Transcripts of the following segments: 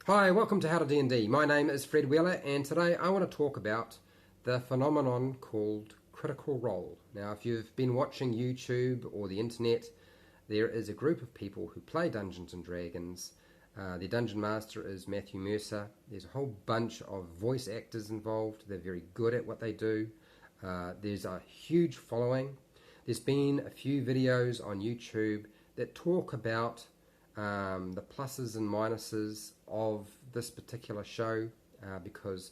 Hi, welcome to How to D&D. My name is Fred Wheeler, and today I want to talk about the phenomenon called Critical Role. Now, if you've been watching YouTube or the internet, there is a group of people who play Dungeons and Dragons. Their Dungeon Master is Matthew Mercer. There's a whole bunch of voice actors involved. They're very good at what they do. There's a huge following. There's been a few videos on YouTube that talk about the pluses and minuses of this particular show, because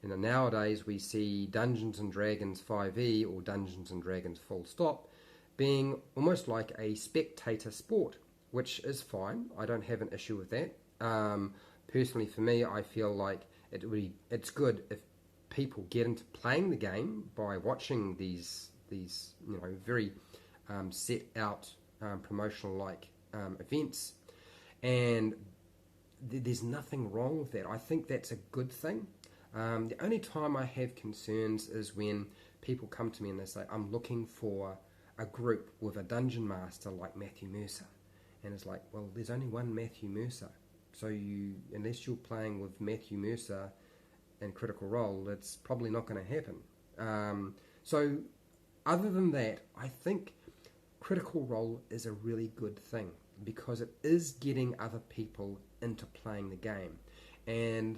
nowadays we see Dungeons and Dragons 5e or Dungeons and Dragons full stop being almost like a spectator sport, which is fine. I don't have an issue with that. Personally, for me, I feel like it's good if people get into playing the game by watching these very set out promotional like events, and there's nothing wrong with that. I think that's a good thing. The only time I have concerns is when people come to me and they say, I'm looking for a group with a dungeon master like Matthew Mercer. And it's like, well, there's only one Matthew Mercer. So unless you're playing with Matthew Mercer and Critical Role, it's probably not going to happen. So other than that, I think Critical Role is a really good thing because it is getting other people into playing the game. And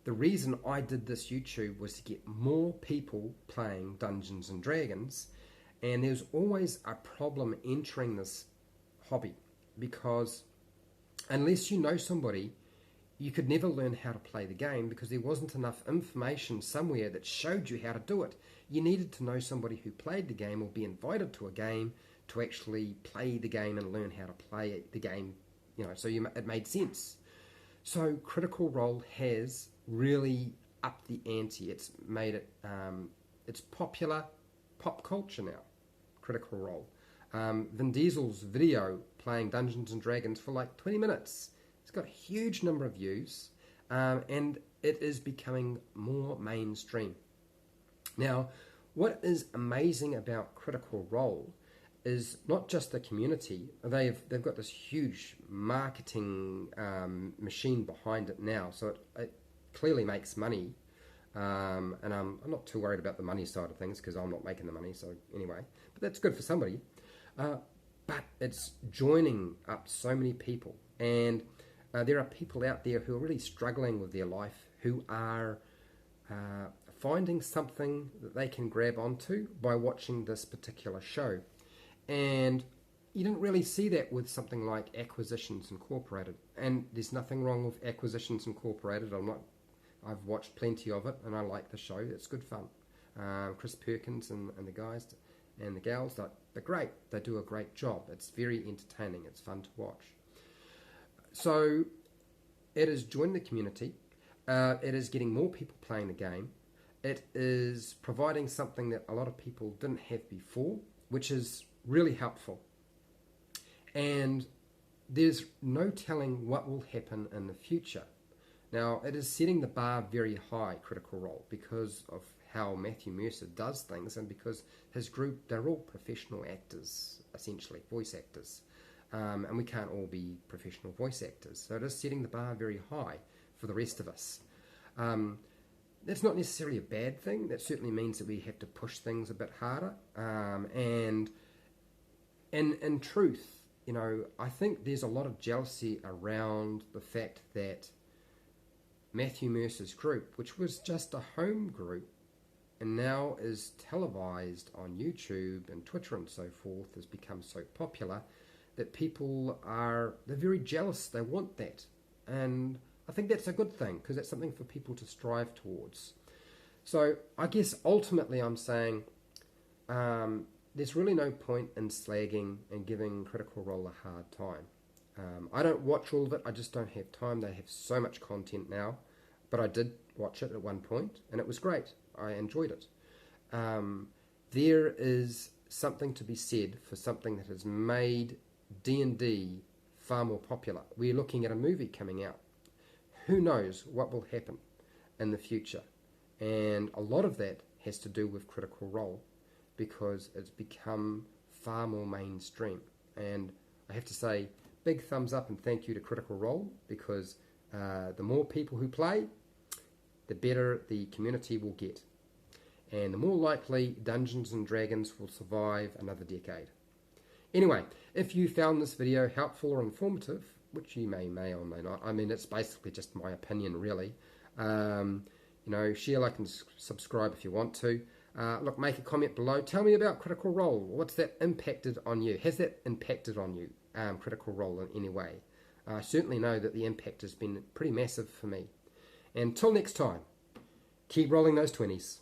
the reason I did this YouTube was to get more people playing Dungeons and Dragons, and there's always a problem entering this hobby because unless you know somebody, you could never learn how to play the game because there wasn't enough information somewhere that showed you how to do it. You needed to know somebody who played the game or be invited to a game to actually play the game and learn how to play the game, so it made sense. So Critical Role has really upped the ante. It's made it, it's popular pop culture now, Critical Role. Vin Diesel's video playing Dungeons and Dragons for like 20 minutes. It's got a huge number of views, and it is becoming more mainstream. Now, what is amazing about Critical Role is not just the community. They've got this huge marketing machine behind it now, so it clearly makes money. And I'm not too worried about the money side of things because I'm not making the money. So anyway, but that's good for somebody. But it's joining up so many people, and there are people out there who are really struggling with their life, who are finding something that they can grab onto by watching this particular show. And you didn't really see that with something like Acquisitions Incorporated. And there's nothing wrong with Acquisitions Incorporated. I've watched plenty of it, and I like the show. It's good fun. Chris Perkins and the guys and the gals, they're great. They do a great job. It's very entertaining. It's fun to watch. So it is joining the community. It is getting more people playing the game. It is providing something that a lot of people didn't have before, which is really helpful. And there's no telling what will happen in the future. Now, it is setting the bar very high, Critical Role, because of how Matthew Mercer does things and because his group, they're all professional actors, essentially, voice actors. And we can't all be professional voice actors. So it is setting the bar very high for the rest of us. That's not necessarily a bad thing. That certainly means that we have to push things a bit harder. And in truth, I think there's a lot of jealousy around the fact that Matthew Mercer's group, which was just a home group and now is televised on YouTube and Twitter and so forth, has become so popular that they're very jealous. They want that. And I think that's a good thing because that's something for people to strive towards. So I guess ultimately I'm saying there's really no point in slagging and giving Critical Role a hard time. I don't watch all of it. I just don't have time. They have so much content now. But I did watch it at one point, and it was great. I enjoyed it. There is something to be said for something that has made D&D far more popular. We're looking at a movie coming out. Who knows what will happen in the future? And a lot of that has to do with Critical Role because it's become far more mainstream. And I have to say, big thumbs up and thank you to Critical Role because The more people who play, the better the community will get. And the more likely Dungeons and Dragons will survive another decade. Anyway, if you found this video helpful or informative, which you may or may not, I mean, it's basically just my opinion, really. Share, like, and subscribe if you want to. Look, make a comment below. Tell me about Critical Role. What's that impacted on you? Has that impacted on you, Critical Role, in any way? I certainly know that the impact has been pretty massive for me. And until next time, keep rolling those 20s.